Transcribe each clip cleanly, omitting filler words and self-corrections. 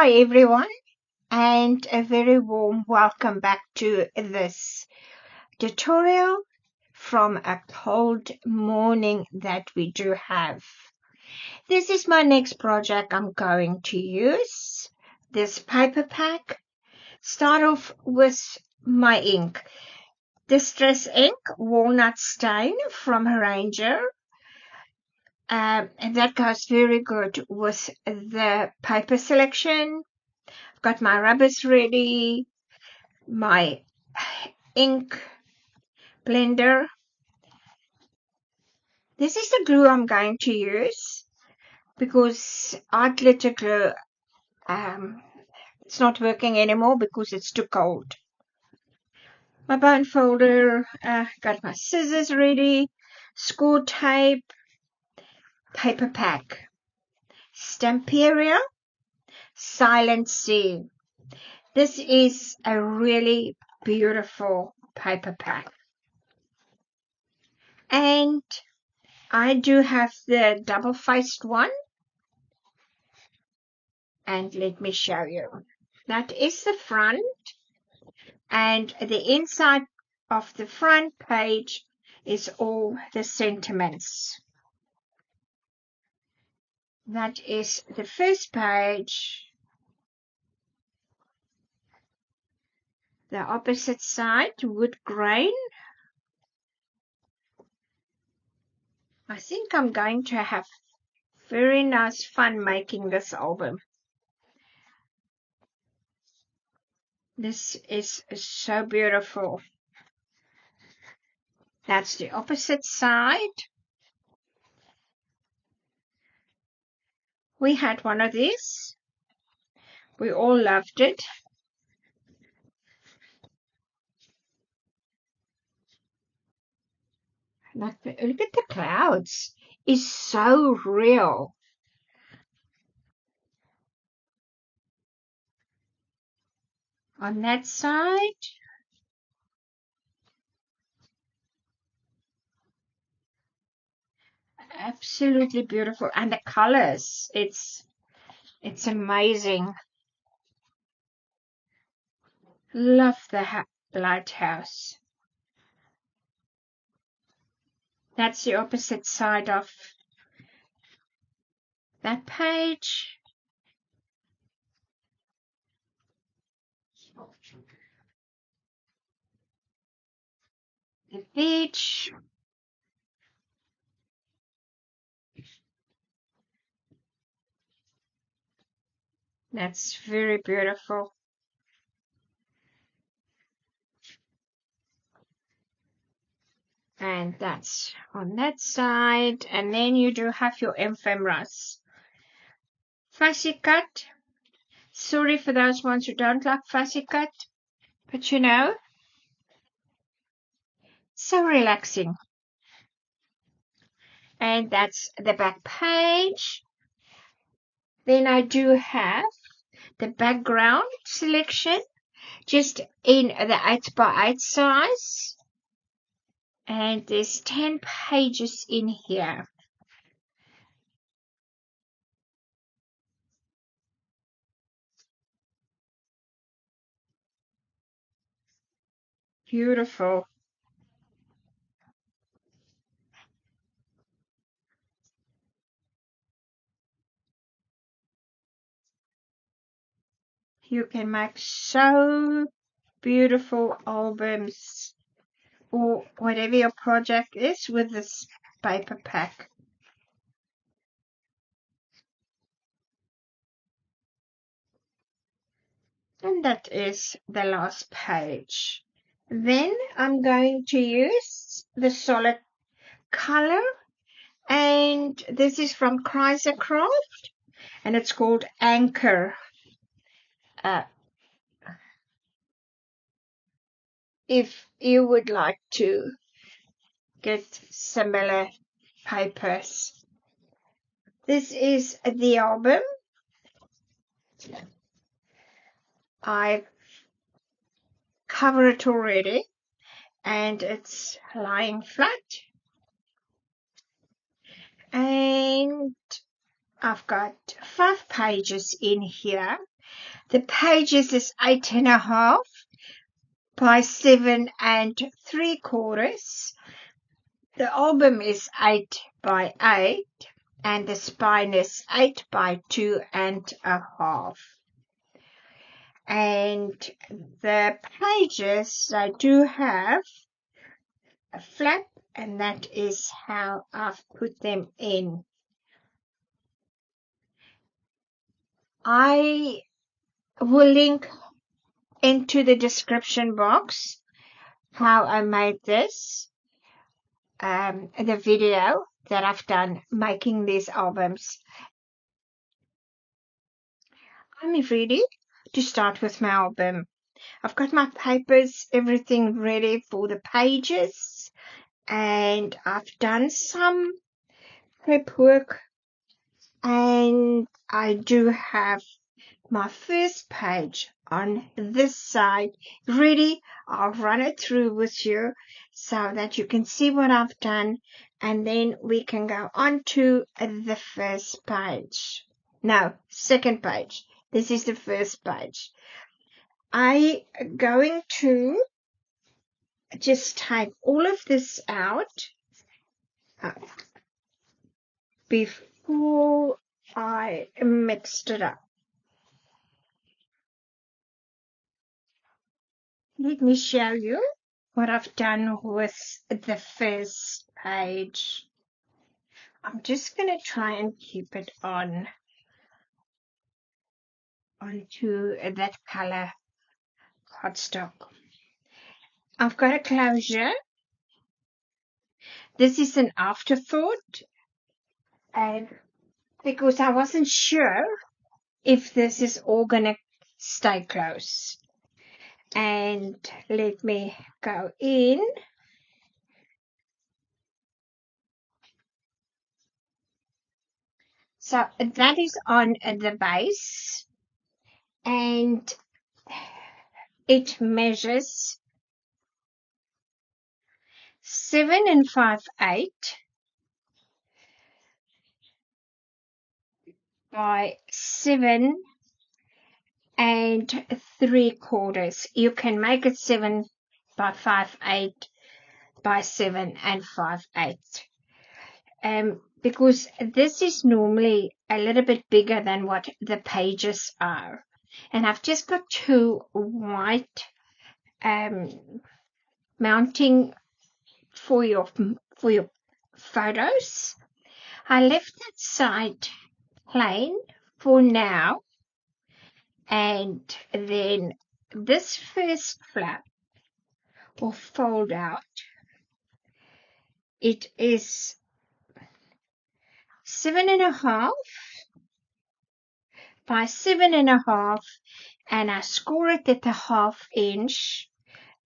Hi everyone, and a very warm welcome back to this tutorial from a cold morning that we do have. This is my next project I'm going to use. This paper pack. Start off with my ink. Distress ink, walnut stain from Ranger. And that goes very good with the paper selection. Got my rubbers ready, my ink blender. This is the glue I'm going to use because our glitter glue it's not working anymore because it's too cold. My bone folder, got my scissors ready, score tape, paper pack, Stamperia Silent Sea. This is a really beautiful paper pack. And I do have the double-faced one. And let me show you. That is the front. And the inside of the front page is all the sentiments. That is the first page. The opposite side, wood grain. I think I'm going to have very nice fun making this album. This is so beautiful. That's the opposite side. We had one of these. We all loved it. Look at the clouds. It's so real. On that side, absolutely beautiful. And the colors, it's amazing. Love the lighthouse. That's the opposite side of that page. The beach. That's very beautiful. And that's on that side. And then you do have your ephemeras. Fussy cut. Sorry for those ones who don't like fussy cut. But you know, so relaxing. And that's the back page. Then I do have the background selection, just in the 8x8 size. And there's 10 pages in here. Beautiful. You can make so beautiful albums or whatever your project is with this paper pack. And that is the last page. Then I'm going to use the solid color, and this is from Craft, and it's called Anchor. If you would like to get similar papers. This is the album. I've covered it already, and it's lying flat. And I've got 5 pages in here, The pages is 8.5 by 7 3/4. The album is 8 by 8, and the spine is 8 by 2.5. And the pages, I do have a flap, and that is how I've put them in. I will link into the description box how I made this, the video that I've done making these albums. I'm ready to start with my album. I've got my papers, everything ready for the pages, and I've done some prep work, and I do have my first page on this side ready. I'll run it through with you so that you can see what I've done, and then we can go on to the first page. No, second page. This is the first page. I'm going to just take all of this out before I mixed it up. Let me show you what I've done with the first page. I'm just going to try and keep it onto that color cardstock. I've got a closure. This is an afterthought, and because I wasn't sure if this is all going to stay close. And let me go in. So that is on the base, and it measures 7 5/8 by 7 3/4. You can make it 7 by 5/8 by 7 5/8. Because this is normally a little bit bigger than what the pages are. And I've just got two white mounting for your photos. I left that side plain for now, and then this first flap or fold out, it is 7.5 by 7.5, and I score it at the 1/2 inch,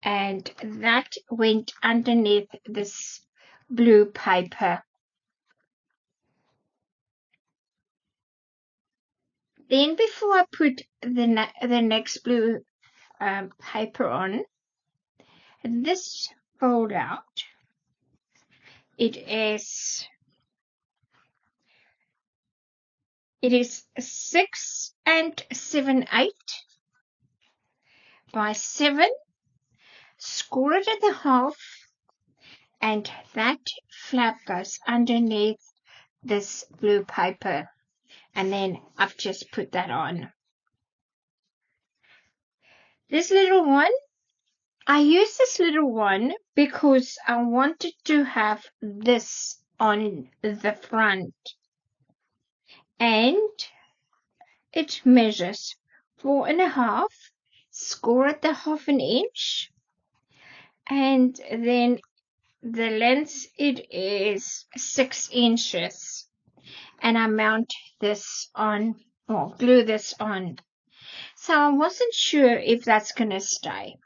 and that went underneath this blue paper. Then before I put the next blue paper on, this fold out, it is 6 7/8 by 7. Score it at the 1/2, and that flap goes underneath this blue paper, and then I've just put that on. This little one, I use this little one because I wanted to have this on the front, and it measures 4.5, score at the 1/2 inch, and then the length, it is 6 inches, and I mount this on, or glue this on. So I wasn't sure if that's going to stay,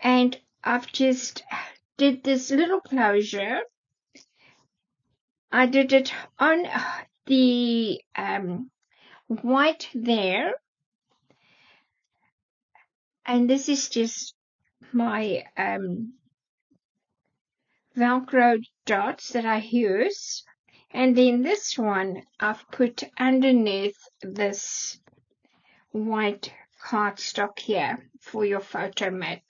and I've just did this little closure. I did it on the white there, and this is just my Velcro dots that I use, and then this one I've put underneath this white cardstock here for your photo mat,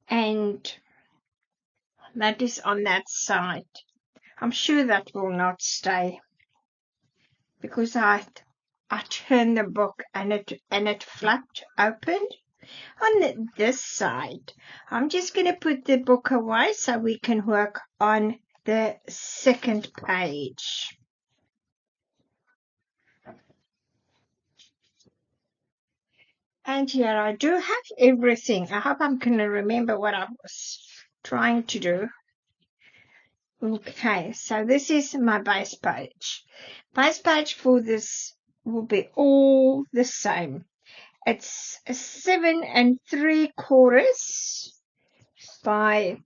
and that is on that side. I'm sure that will not stay because I turned the book and it flapped open on this side. I'm just going to put the book away so we can work on the second page. And here I do have everything. I hope I'm going to remember what I was trying to do. Okay, so this is my base page. Base page for this will be all the same. It's 7 3/4 by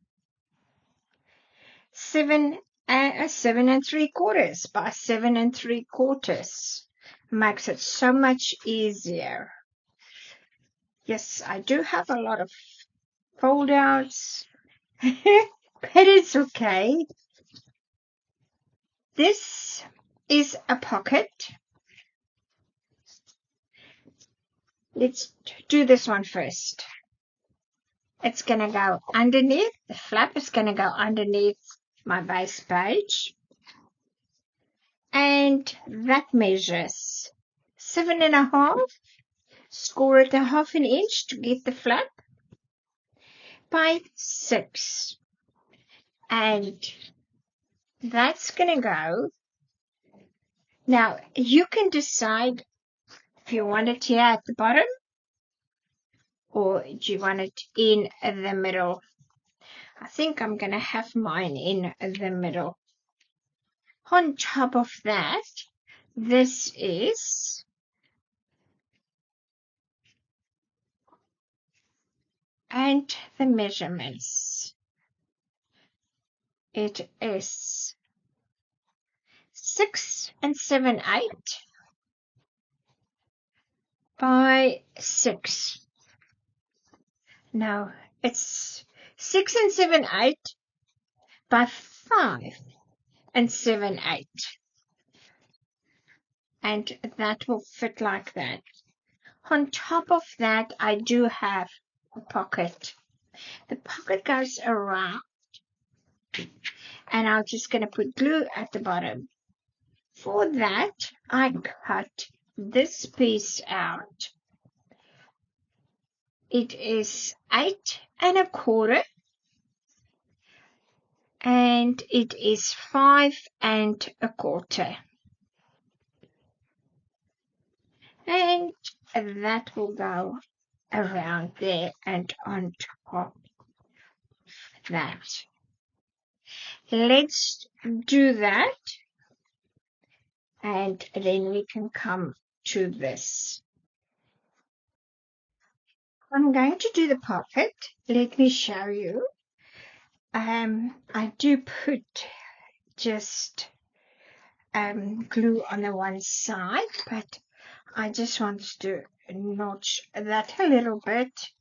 7 3/4 by 7 3/4. Makes it so much easier. Yes, I do have a lot of foldouts, but it's okay. This is a pocket. Let's do this one first. It's going to go underneath. The flap is going to go underneath my base page. And that measures 7.5. Score it 1/2 inch to get the flap by 6. And that's going to go. Now, you can decide if you want it here at the bottom or do you want it in the middle. I think I'm going to have mine in the middle. On top of that, this is and the measurements. It is 6 7/8 by 6. No, it's 6 7/8 by 5 7/8. And that will fit like that. On top of that, I do have a pocket. The pocket goes around, and I'm just going to put glue at the bottom. For that, I cut this piece out. It is 8 1/4, and it is 5 1/4. And that will go around there and on top of that. Let's do that, and then we can come to this. I'm going to do the pocket. Let me show you. I do put just glue on the one side, but I just want to notch that a little bit.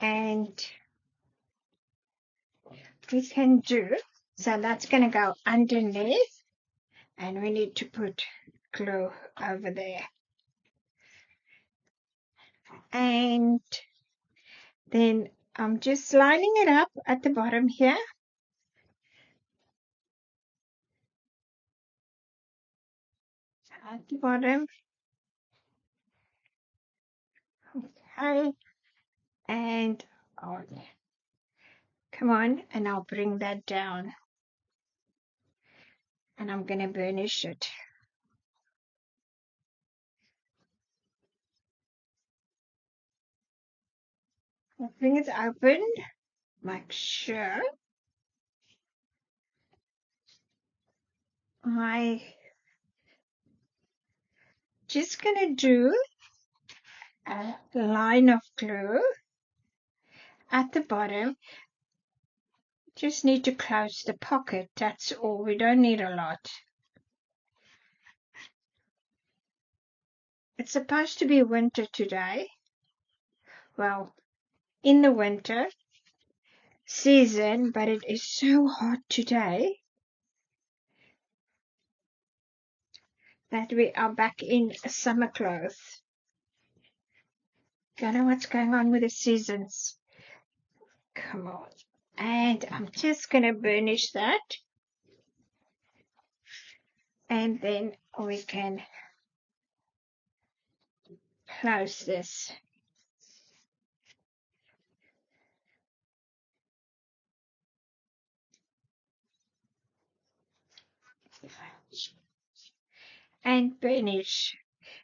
And we can do, so that's going to go underneath, and we need to put glue over there. And then I'm just lining it up at the bottom here. At the bottom. Okay. And oh, come on, and I'll bring that down. And I'm going to burnish it. I'll bring it open. Make sure I just going to do a line of glue at the bottom. Just need to close the pocket, that's all. We don't need a lot. It's supposed to be winter today. Well, in the winter season, but it is so hot today. that we are back in summer clothes. Don't know what's going on with the seasons. Come on. And I'm just going to burnish that. And then we can close this. And burnish.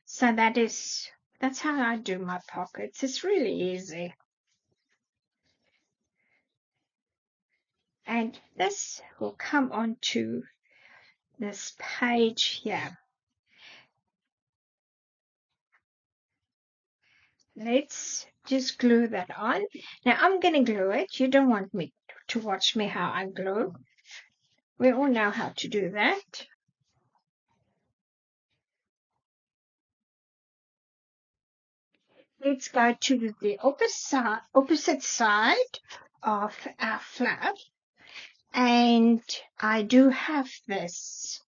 So that's how I do my pockets. It's really easy. And this will come onto this page here. Let's just glue that on. Now I'm going to glue it. You don't want me to watch me how I glue. We all know how to do that. Let's go to the opposite side of our flap. And I do have this.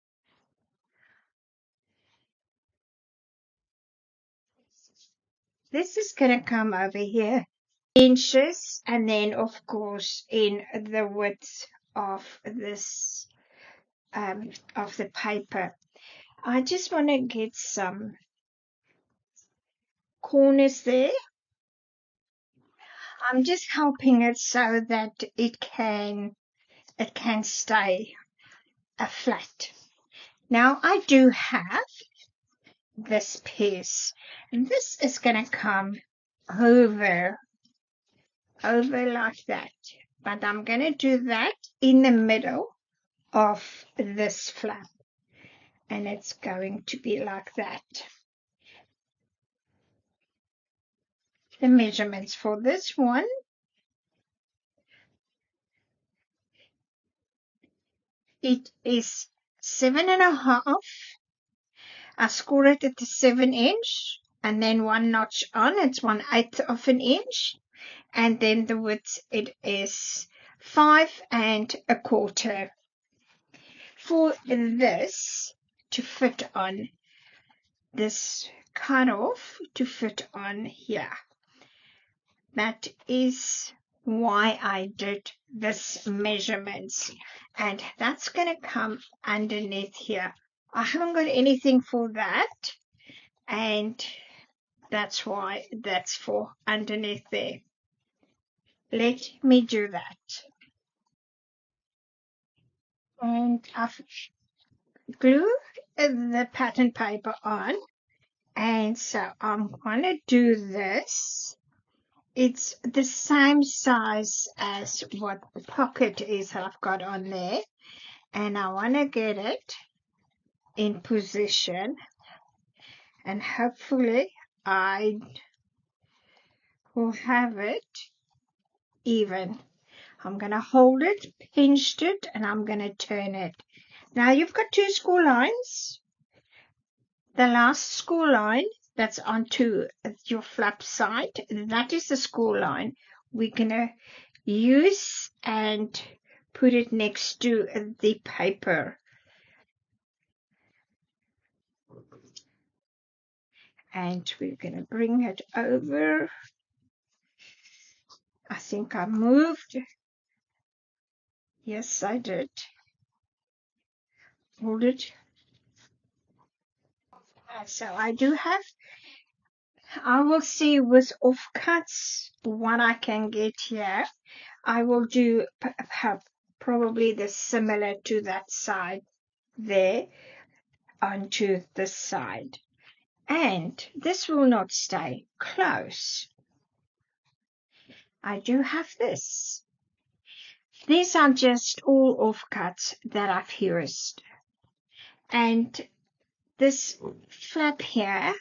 This is going to come over here, inches, and then of course in the width of this, of the paper. I just want to get some corners there. I'm just helping it so that it can stay flat. Now I do have this piece, and this is going to come over like that, but I'm going to do that in the middle of this flap, and it's going to be like that. The measurements for this one, it is 7.5. I score it at the 7-inch, and then one notch on, it's 1/8 of an inch, and then the width, it is 5 1/4. For this to fit on, this cutoff to fit on here. That is why I did this measurements, and that's going to come underneath here. I haven't got anything for that, and that's why that's for underneath there. Let me do that. And I've glued the pattern paper on, and so I'm going to do this. It's the same size as what the pocket is that I've got on there, and I want to get it in position, and hopefully I will have it even. I'm going to hold it, pinched it, and I'm going to turn it. Now you've got 2 score lines. The last score line that's onto your flap side, that is the score line we're going to use and put it next to the paper. And we're going to bring it over. I think I moved. Yes, I did. Hold it. So I do have, I will see with offcuts what I can get here. I will do probably the similar to that side there onto this side. And this will not stay close. I do have this. These are just all offcuts that I've used. And this flap here,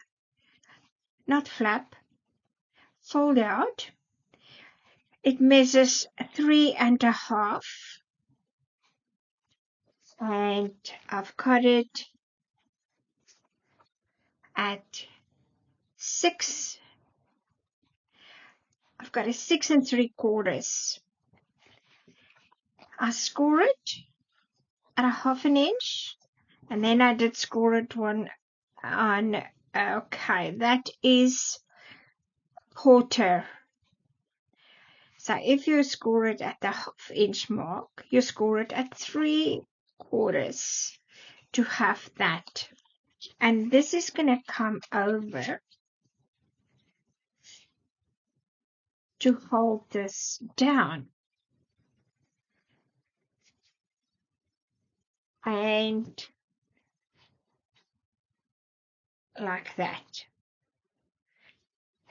not flap, fold out, it measures 3.5, and I've cut it at 6. I've got a 6 3/4. I score it at a 1/2 inch, and then I did score it 1 on, okay, that is quarter. So if you score it at the half-inch mark, you score it at 3/4 to have that. And this is going to come over to hold this down. And like that.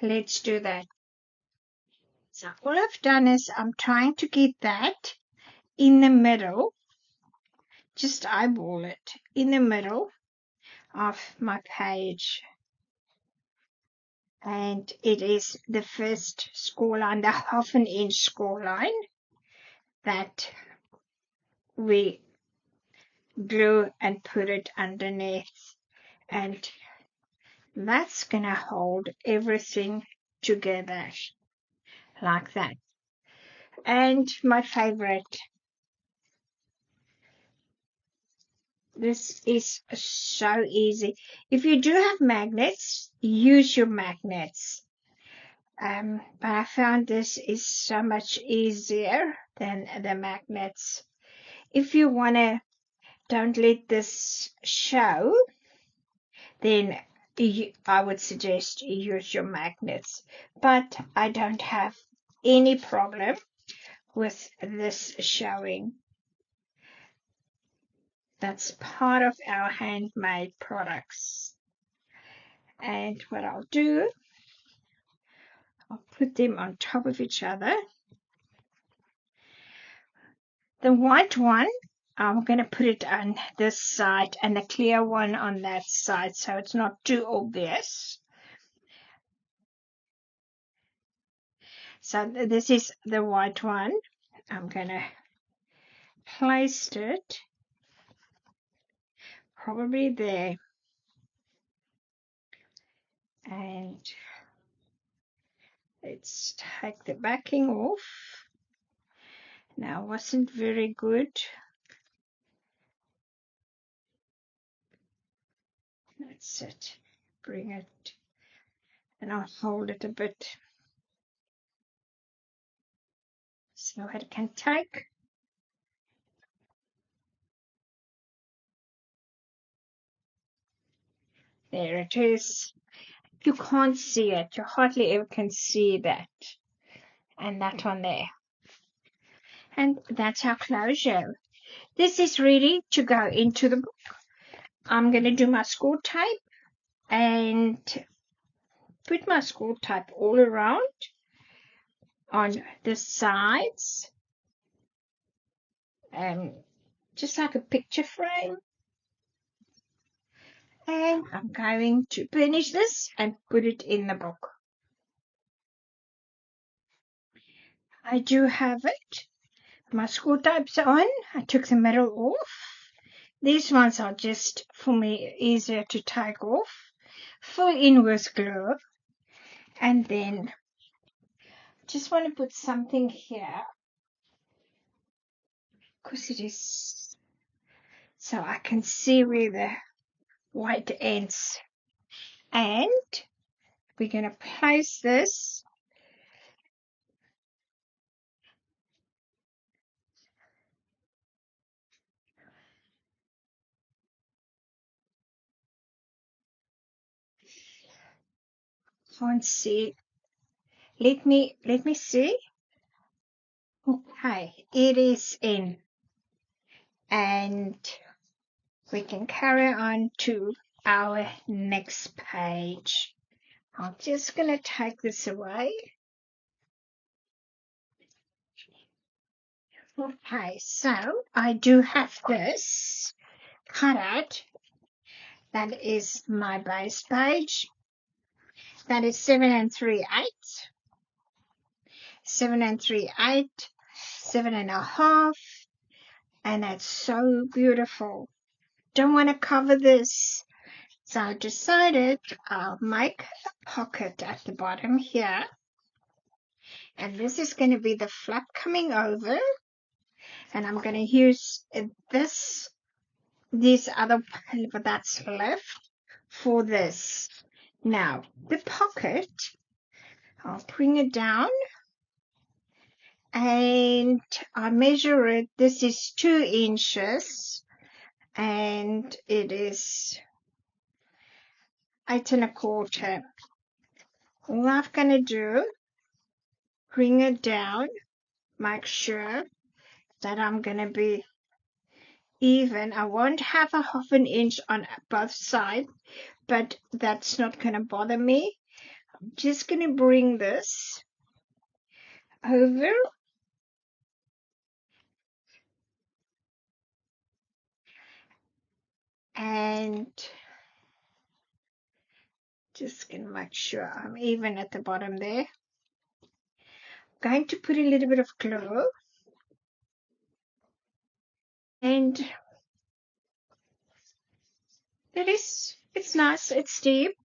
Let's do that. So all I've done is I'm trying to get that in the middle, just eyeball it in the middle of my page. And it is the first score line, the 1/2 inch score line that we glue and put it underneath. And that's going to hold everything together like that. And my favorite, this is so easy. If you do have magnets, use your magnets. But I found this is so much easier than the magnets. If you want to, don't let this show, then I would suggest you use your magnets. But I don't have any problem with this showing. That's part of our handmade products. And what I'll do, I'll put them on top of each other. The white one, I'm going to put it on this side and the clear one on that side so it's not too obvious. So this is the white one. I'm going to place it probably there. And let's take the backing off. Now, wasn't very good. That's it. Bring it, and I'll hold it a bit so it can take. There it is. You can't see it. You hardly ever can see that. And that one there. And that's our closure. This is ready to go into the book. I'm going to do my score tape and put my score tape all around on the sides. Just like a picture frame. And I'm going to finish this and put it in the book. I do have it. My score tape's on. I took the middle off. These ones are just, for me, easier to take off. Fill in with glue. And then just want to put something here, because it is so I can see where the white ends. And we're going to place this can't see. Let me see. Okay, it is in. And we can carry on to our next page. I'm just going to take this away. Okay, so I do have this cut out. That is my base page. That is 7 3/8. 7 3/8, 7.5, and that's so beautiful. Don't want to cover this, so I decided I'll make a pocket at the bottom here, and this is going to be the flap coming over, and I'm going to use this other that's left for this. Now, the pocket, I'll bring it down and I measure it. This is 2 inches and it is 8 1/4. All I'm going to do, bring it down, make sure that I'm going to be even. I won't have a 1/2 inch on both sides, but that's not going to bother me. I'm just going to bring this over and just going to make sure I'm even at the bottom there. I'm going to put a little bit of glue and it's nice, it's deep.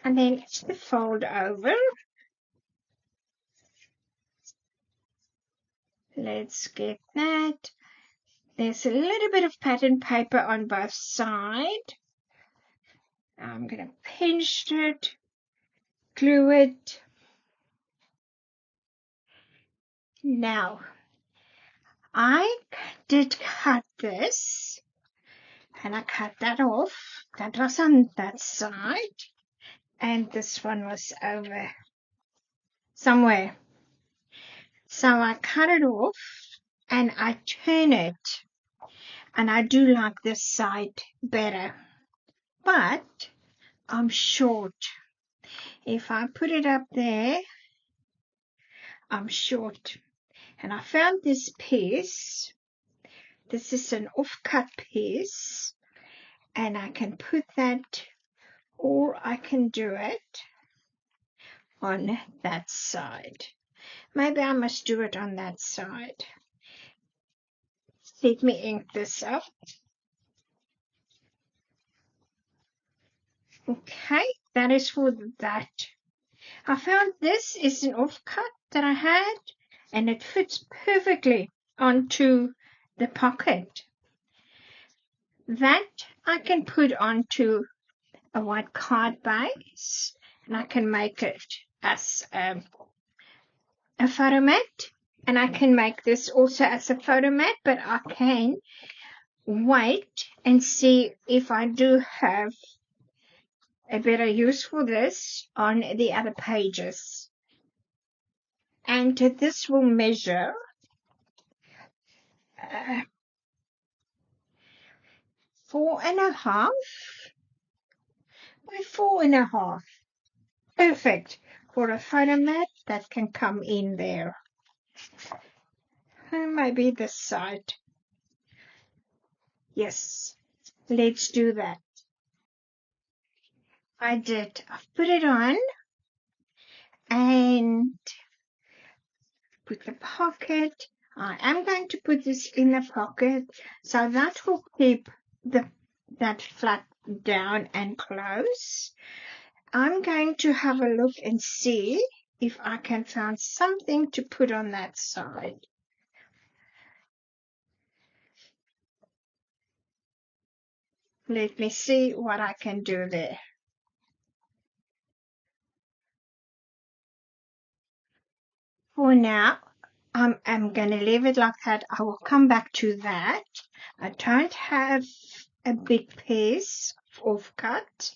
And then the fold over. Let's get that. There's a little bit of pattern paper on both sides. I'm going to pinch it, glue it. Now, I did cut this, and I cut that off. That was on that side, and this one was over somewhere. So I cut it off, and I turn it, and I do like this side better. But I'm short. If I put it up there, I'm short. And I found this piece. This is an off-cut piece. And I can put that, or I can do it on that side. Maybe I must do it on that side. Let me ink this up. Okay, that is for that. I found this is an offcut that I had, and it fits perfectly onto the pocket. That I can put onto a white card base, and I can make it as a photo mat, and I can make this also as a photo mat, but I can wait and see if I do have a better use for this on the other pages. And this will measure 4.5 by 4.5. Perfect for a photo mat that can come in there. And maybe this side. Yes, let's do that. I did. I've put it on and put the pocket. I am going to put this in the pocket so that will keep that flap down and close. I'm going to have a look and see if I can find something to put on that side. Let me see what I can do there. For now, I'm going to leave it like that. I will come back to that. I don't have a big piece of cut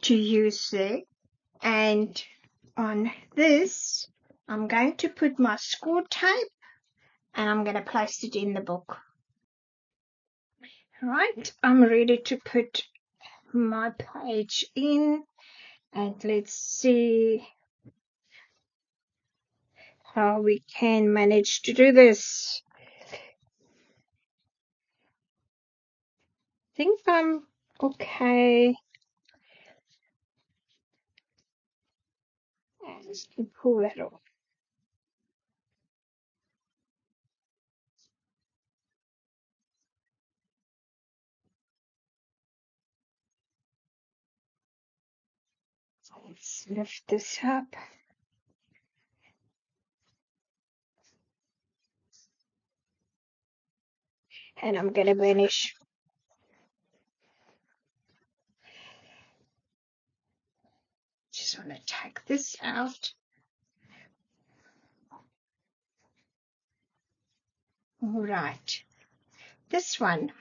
to use there. And on this, I'm going to put my score tape and I'm going to place it in the book. Right, I'm ready to put my page in, and let's see how we can manage to do this. I think I'm okay. Let's pull that off. Let's lift this up. And I'm going to burnish. just want to take this out. All right, this one,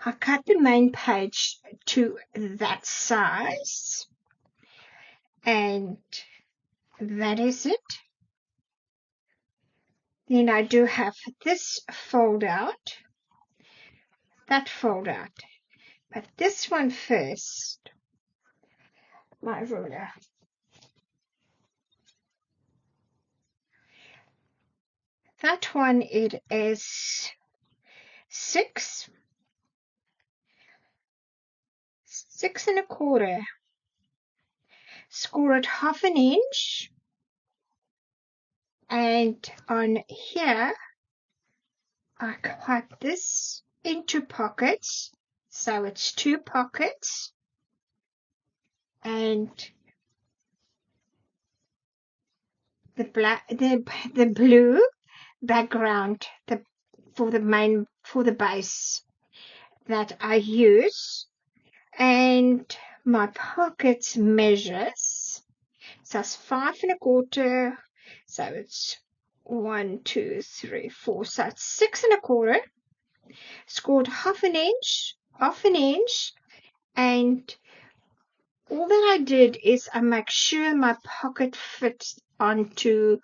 I cut the main page to that size, and that is it. Then I do have this fold out, that fold out, but this one first, my ruler. That one, it is 6 1/4. Score it 1/2 inch, and on here I cut this into pockets, so it's 2 pockets, and the blue background for the base that I use, and my pockets measures, so it's 5 1/4, so it's 1 2 3 4, so it's 6 1/4. Scored 1/2 inch, and all that I did is I make sure my pocket fits onto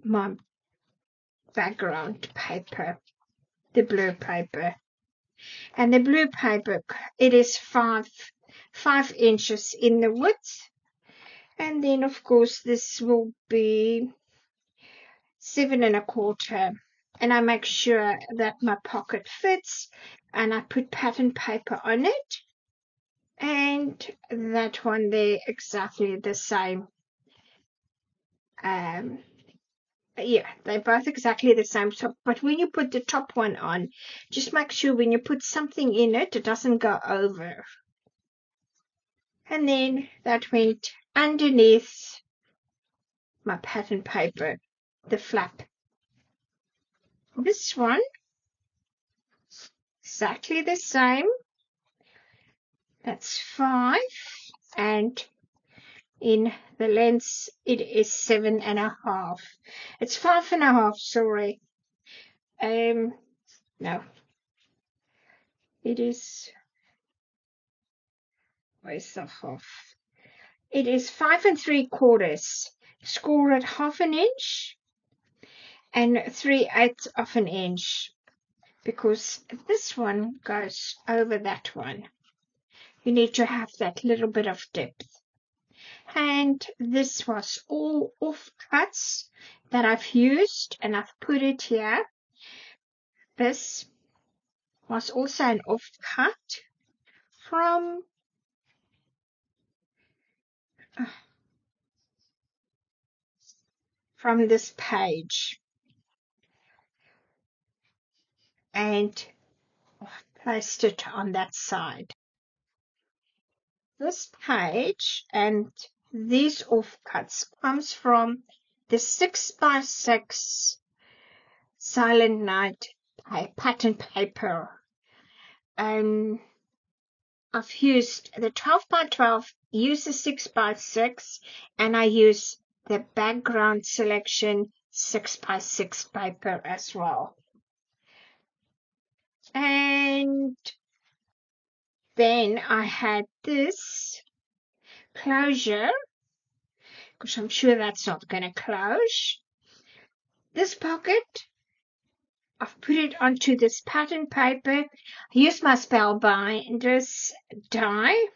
my background paper, the blue paper. And the blue paper, it is 5 inches in the width, and then of course this will be 7 1/4, and I make sure that my pocket fits, and I put pattern paper on it, and that one there exactly the same. Yeah, they're both exactly the same. So, but when you put the top one on, just make sure when you put something in it, it doesn't go over. And then that went underneath my pattern paper, the flap. This one, exactly the same. That's 5, and in the length it is 7 1/2. It's 5 1/2, sorry. No, it is, where's the half? It is 5 3/4. Score it 1/2 inch and 3/8 of an inch, because this one goes over that one. You need to have that little bit of depth. And this was all off cuts that I've used, and I've put it here. This was also an off cut from this page, and placed it on that side. This page and these offcuts comes from the 6x6 Silent Night pattern paper, and I've used the 12x12, use the 6x6, and I use the background selection 6x6 paper as well. And then I had this closure, because I'm sure that's not going to close. This pocket, I've put it onto this pattern paper. I use my Spellbinders die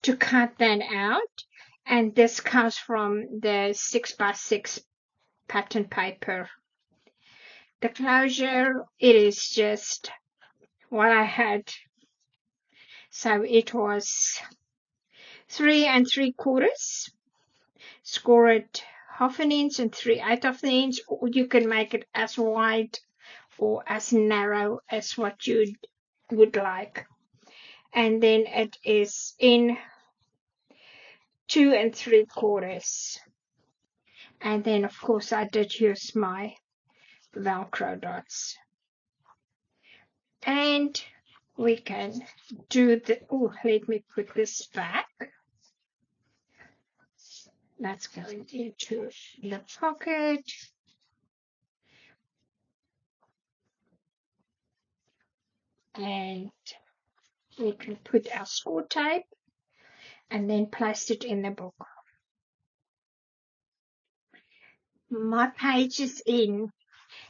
to cut that out, and this comes from the 6x6 pattern paper. The closure, it is just what I had. So it was 3 3/4. Score it 1/2 inch and 3/8 of the inch, or you can make it as wide or as narrow as what you would like. And then it is in 2 3/4. And then of course I did use my Velcro dots. And we can do the, oh, let me put this back. That's going into the pocket. And we can put our score tape and then place it in the book. My page is in.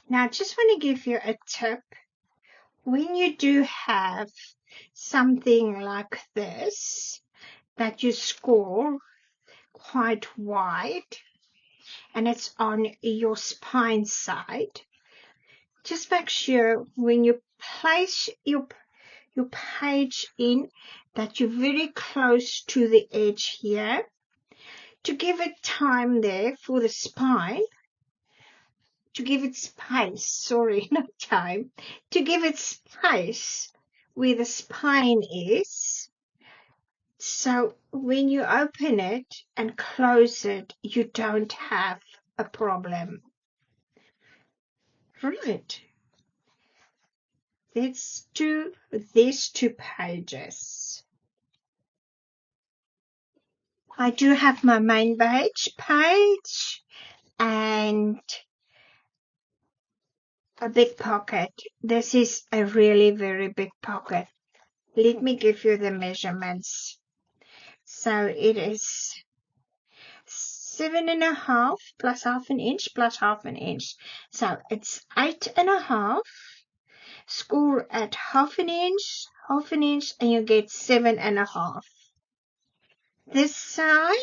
Now, I just want to give you a tip. When you do have something like this that you score quite wide and it's on your spine side, just make sure when you place your page in that you're very close to the edge here, to give it time there for the spine, to give it space, sorry, not time, to give it space where the spine is. So when you open it and close it, you don't have a problem. Right. Let's do these 2 pages. I do have my main page and a big pocket. This is a really very big pocket. Let me give you the measurements. So it is 7.5 plus half an inch plus half an inch. So it's 8.5. Score at half an inch, and you get 7.5. This side,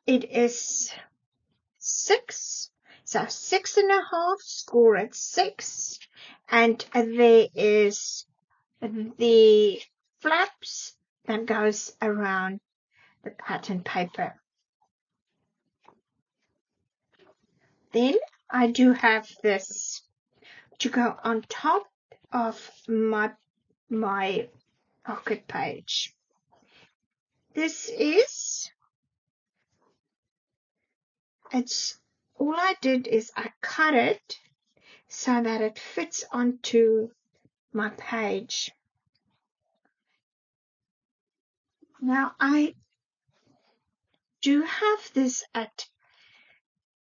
it is 6. So 6.5, score at 6. And there is the flaps that goes around the pattern paper. Then I do have this to go on top of my pocket page. This is, all I did is I cut it so that it fits onto my page. Now I do have this at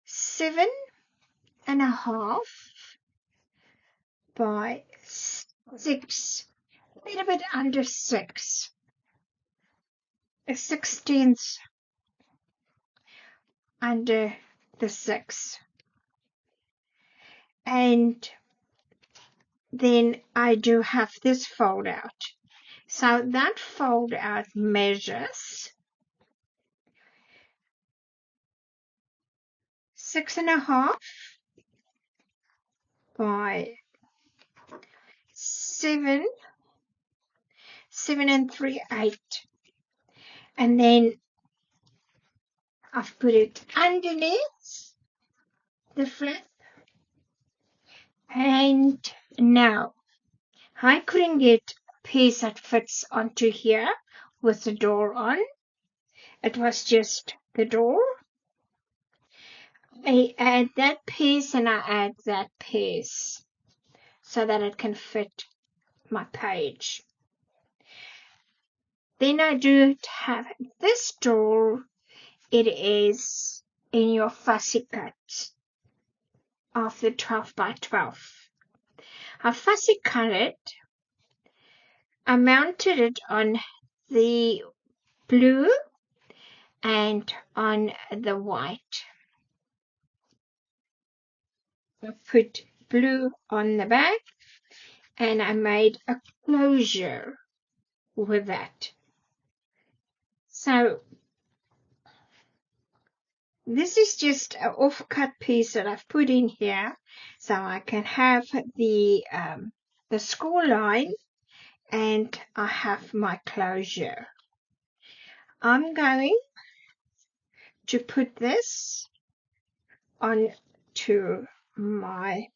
7.5 by 6, a little bit under 6, a 16th under the 6. And then I do have this fold out. So that fold out measures 6.5 by 7 3/8, and then I've put it underneath the flap. And now I couldn't get a piece that fits onto here with the door on. It was just the door. I add that piece and I add that piece so that it can fit my page. Then I do have this door. It is in your fussy cut of the 12 by 12. I fussy cut it. I mounted it on the blue and on the white. I put blue on the back and I made a closure with that. So this is just an off-cut piece that I've put in here so I can have the score line and I have my closure. I'm going to put this onto my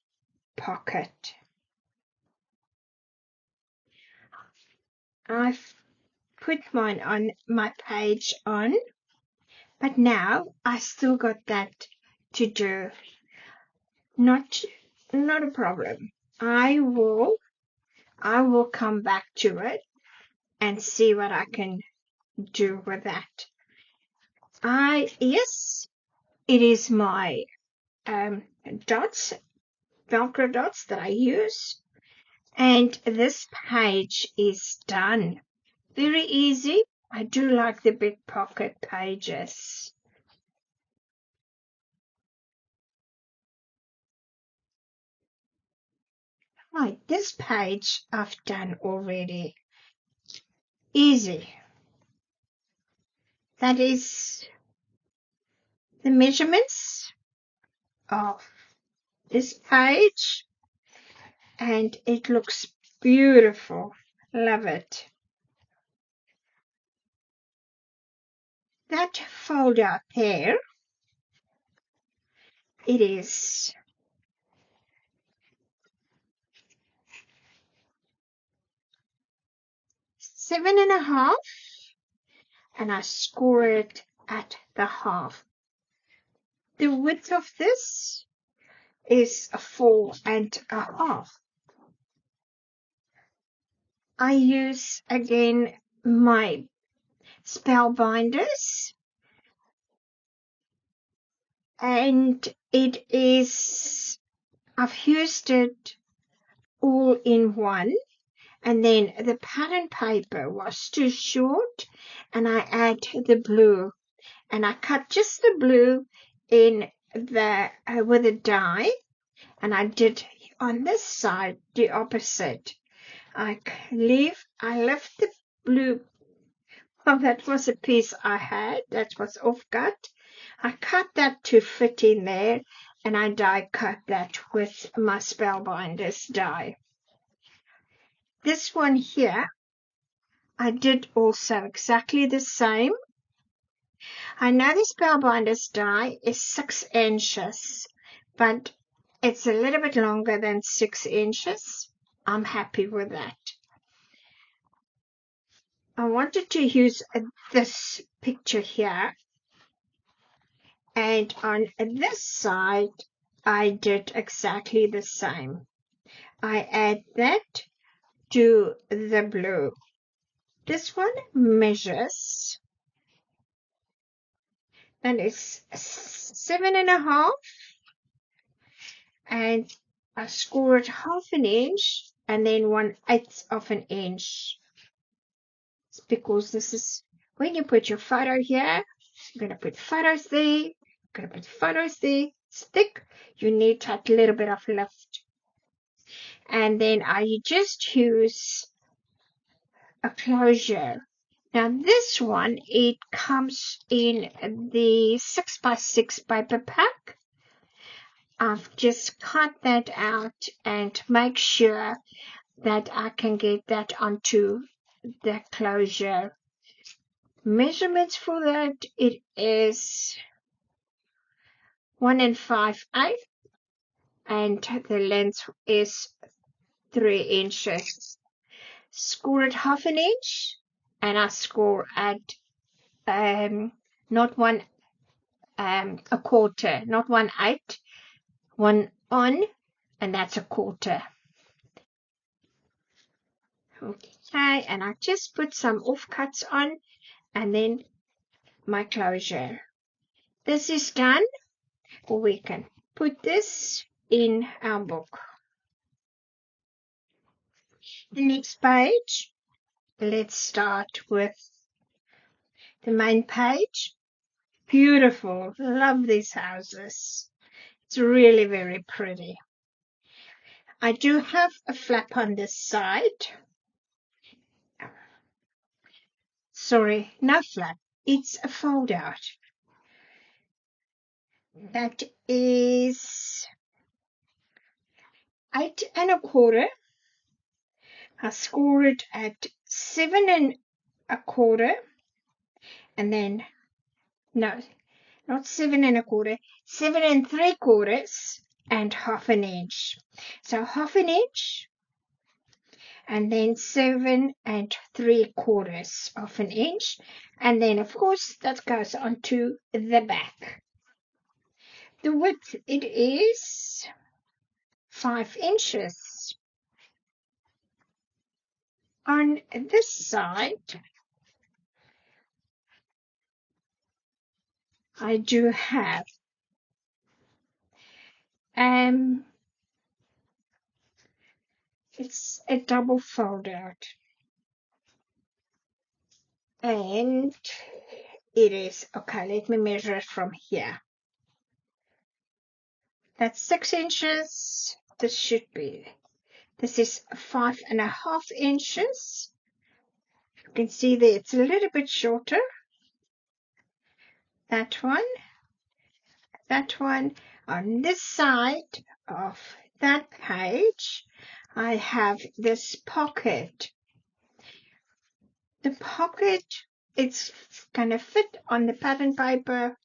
pocket. I've put mine on my page on, but now I still got that to do. Not a problem. I will come back to it and see what I can do with that. Yes, it is my dots, Velcro dots that I use. And this page is done. Very easy. I do like the big pocket pages. Right, this page I've done already. Easy. That is the measurements of this page, and it looks beautiful. Love it. That fold out there, it is 7.5, and I score it at the half. The width of this is 4.5. I use again my spellbinders, and I've used it all in one, and then the pattern paper was too short, and I add the blue, and I cut just the blue in the with a die, and I did on this side the opposite. I left the blue. Well, that was a piece I had that was off cut. I cut that to fit in there, and I die cut that with my spellbinders die. This one here, I did also exactly the same. I know the spellbinders die is 6 inches, but it's a little bit longer than 6 inches. I'm happy with that. I wanted to use this picture here, and on this side I did exactly the same. I add that to the blue. This one measures, and it's 7.5, and I score it 1/2 inch and then 1/8 of an inch. It's because this is when you put your photo here, you're going to put photos there, you're going to put photos there, stick, you need that little bit of lift. And then I just use a closure. Now this one, it comes in the 6x6 paper pack. I've just cut that out and make sure that I can get that onto the closure. Measurements for that, it is 1 5/8, and the length is 3 inches. Score it 1/2 inch, and I score at not 1/4, not 1/8, 1 on, and that's 1/4. Okay, and I just put some offcuts on, and then my closure. This is done. We can put this in our book. The next page, let's start with the main page. Beautiful. Love these houses. It's really very pretty. I do have a flap on this side. Sorry, no flap. It's a fold out. That is 8.25. I score it at 7.25, and then no, not 7.25, 7.75, and 1/2 inch. So 1/2 inch, and then 7.75 of an inch, and then of course that goes onto the back. The width, it is 5 inches. On this side, I do have it's a double fold out, and it is okay. Let me measure it from here. That's 6 inches. This should be. This is 5.5 inches. You can see there it's a little bit shorter. That one. On this side of that page, I have this pocket. The pocket, it's going to fit on the pattern paper,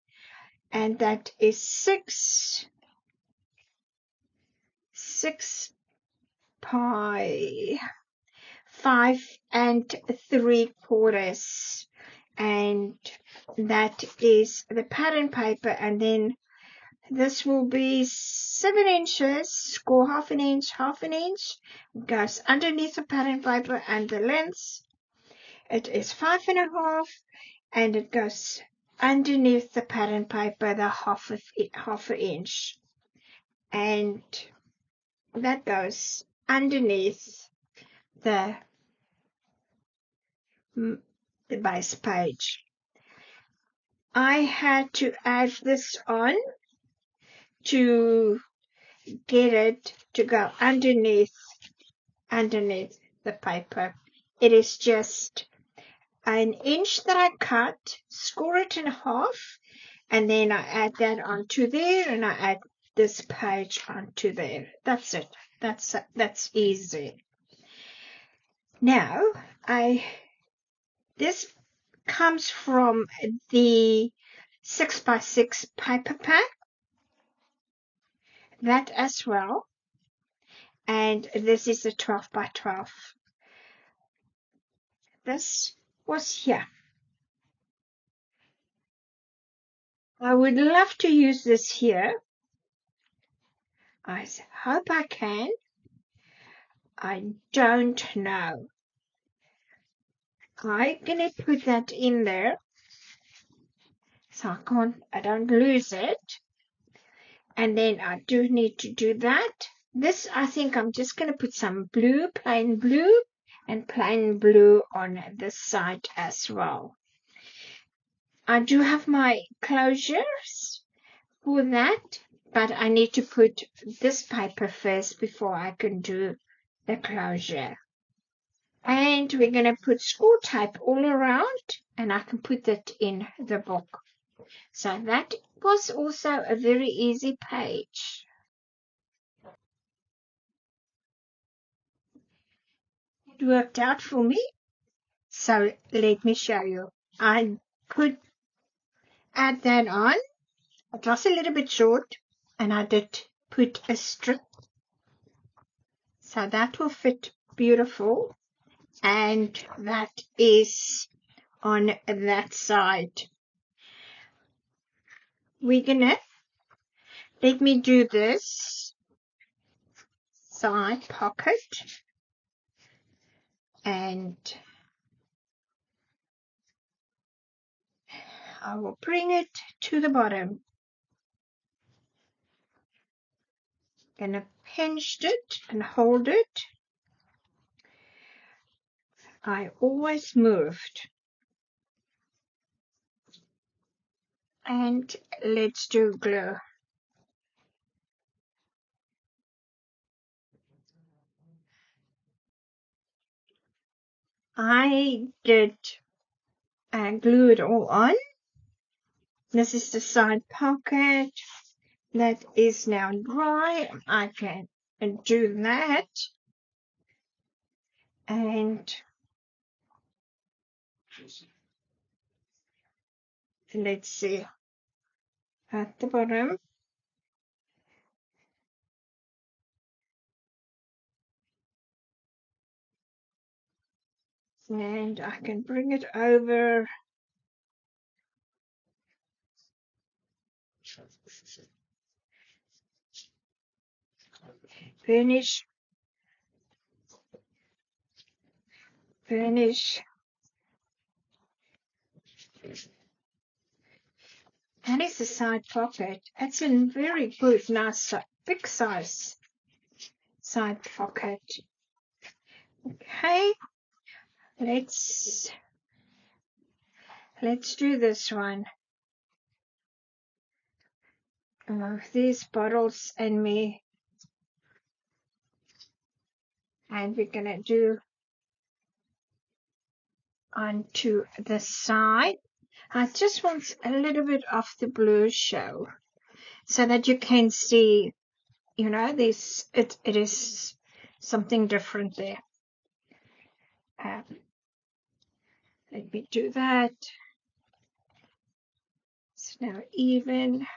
and that is 6 by 5 3/4, and that is the pattern paper. And then this will be 7 inches, score half an inch, goes underneath the pattern paper, and the length, it is 5.5, and it goes underneath the pattern paper, the half an inch, and that goes underneath the base page. I had to add this on to get it to go underneath the paper. It is just an inch that I cut, score it in half, and then I add that onto there, and I add this page onto there. That's it. That's easy. Now, this comes from the 6x6 paper pack, that as well, and this is a 12x12. This was here. I would love to use this here. I hope I can. I don't know. I'm gonna put that in there so I don't lose it. And then I do need to do that. This, I think I'm just gonna put some blue, plain blue, and plain blue on this side as well. I do have my closures for that, but I need to put this paper first before I can do the closure. And we're going to put score tape all around, and I can put that in the book. So that was also a very easy page. It worked out for me. So let me show you. I could add that on. It was a little bit short, and I did put a strip. So that will fit beautiful. And that is on that side. We're gonna, let me do this side pocket, and I will bring it to the bottom. Gonna pinch it and hold it. I always moved. And let's do glue. I did glue it all on. This is the side pocket that is now dry. I can do that. And let's see, at the bottom. And I can bring it over. Finish. That is a side pocket. It's a very good, nice, big size side pocket. Okay, let's do this one. These bottles and me, and we're gonna do onto the side. I just want a little bit of the blue show so that you can see, you know, this it is something different there. Let me do that. It's now even.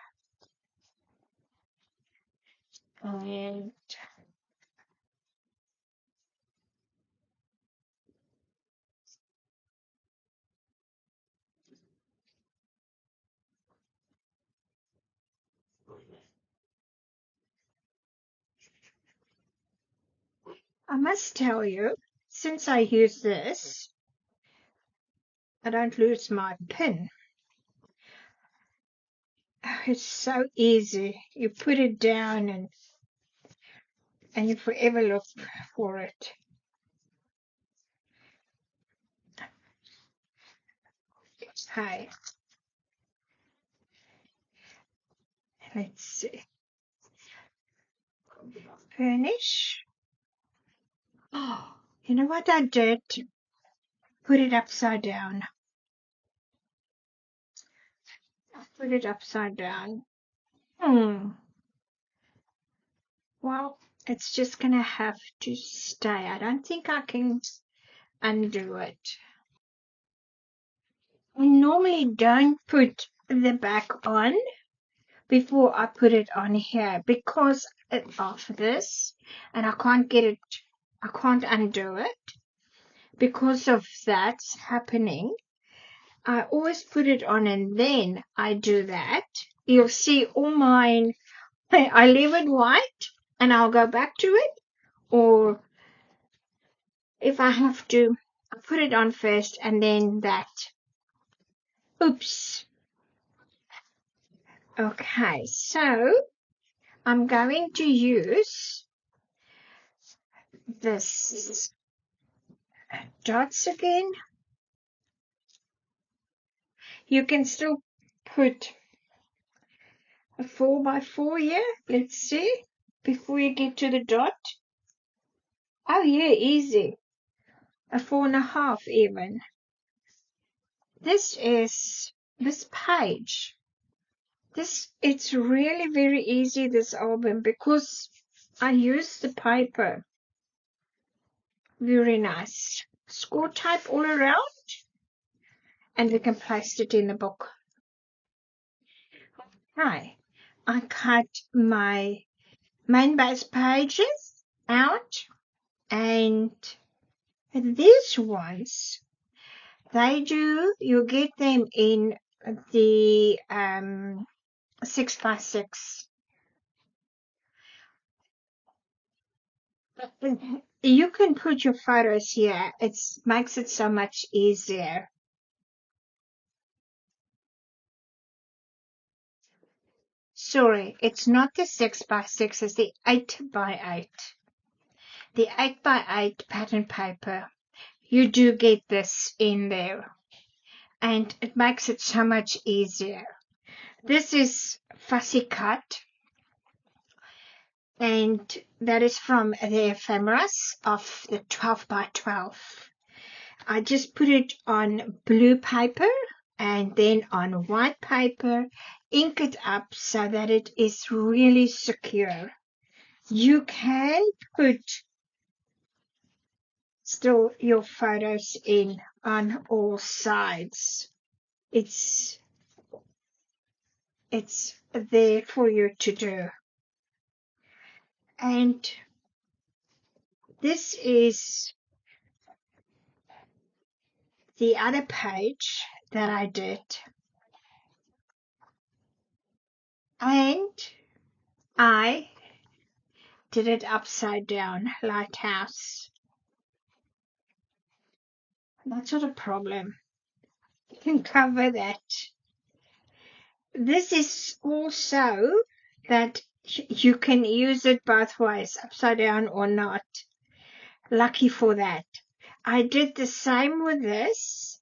And I must tell you, since I use this, I don't lose my pin. It's so easy. You put it down and you forever look for it. Okay. Let's see. Finish. Oh, you know what I did? Put it upside down. Put it upside down. Well, it's just gonna have to stay. I don't think I can undo it. I normally don't put the back on before I put it on here because of this, and I can't get it, I can't undo it because of that happening. I always put it on and then I do that. You'll see all mine, I leave it white and I'll go back to it, or if I have to, I put it on first and then that. Oops. Okay, so I'm going to use this dots again. You can still put a 4x4 here. Let's see. Before you get to the dot. Oh yeah, easy. A 4.5 even. This is this page. It's really very easy, this album, because I use the paper. Very nice. Score type all around. And we can place it in the book. Hi. I cut my main base pages out, and these ones, you get them in the 6x6. You can put your photos here. It makes it so much easier. Sorry, it's not the 6x6, it's the 8x8. The 8x8 pattern paper. You do get this in there, and it makes it so much easier. This is fussy cut, and that is from the ephemeris of the 12x12. I just put it on blue paper and then on white paper, ink it up so that it is really secure. You can put still your photos in on all sides. It's there for you to do. And this is the other page that I did. And I did it upside down, lighthouse. That's not a problem. You can cover that. this is also that you can use it both ways, upside down or not. Lucky for that. I did the same with this.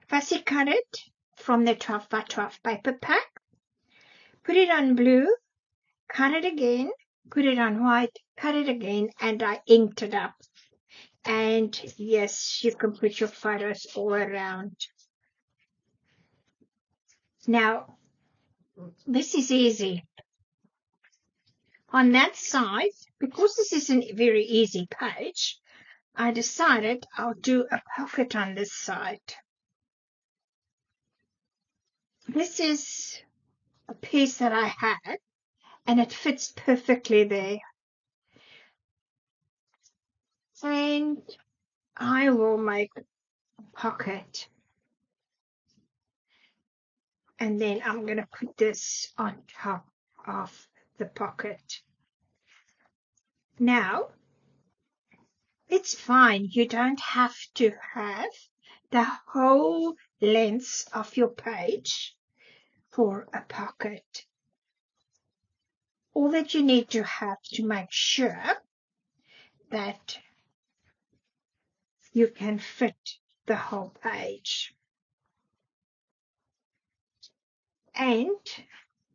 Fussy cut it from the 12 by 12 paper pack, put it on blue, cut it again, put it on white, cut it again, and I inked it up. And yes, you can put your photos all around. Now, this is easy. On that side, because this is a very easy page, I decided I'll do a pocket on this side. This is a piece that I had, and it fits perfectly there. And I will make a pocket. And then I'm going to put this on top of the pocket. Now, it's fine. You don't have to have the whole length of your page for a pocket. All that you need to have to make sure that you can fit the whole page. And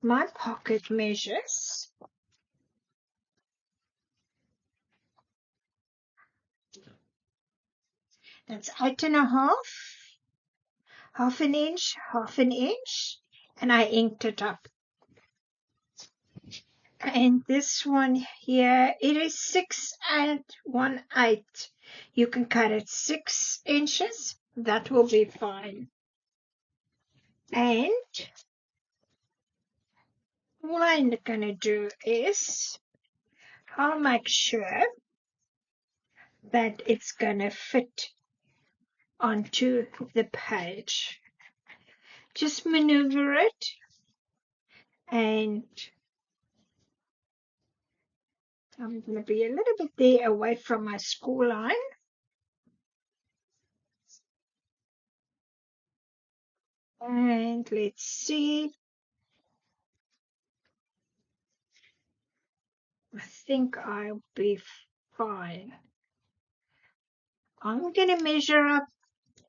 my pocket measures that's 8.5, half an inch, and I inked it up. And this one here, it is 6 1/8. You can cut it 6 inches, that will be fine. And what I'm going to do is I'll make sure that it's going to fit onto the page. Just maneuver it, and I'm going to be a little bit there away from my score line. And let's see. I think I'll be fine. I'm going to measure up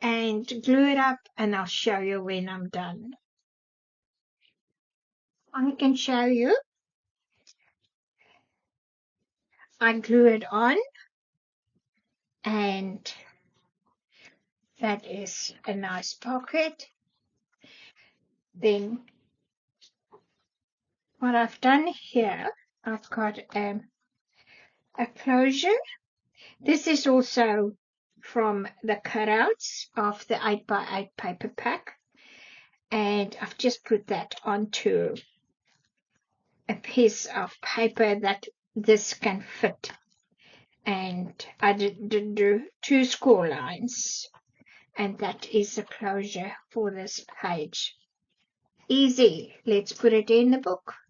and glue it up, and I'll show you when I'm done. I can show you. I glue it on, and that is a nice pocket. Then what I've done here, I've got a closure. This is also from the cutouts of the 8x8 paper pack, and I've just put that onto a piece of paper that this can fit. And I did do 2 score lines, and that is a closure for this page. Easy. Let's put it in the book.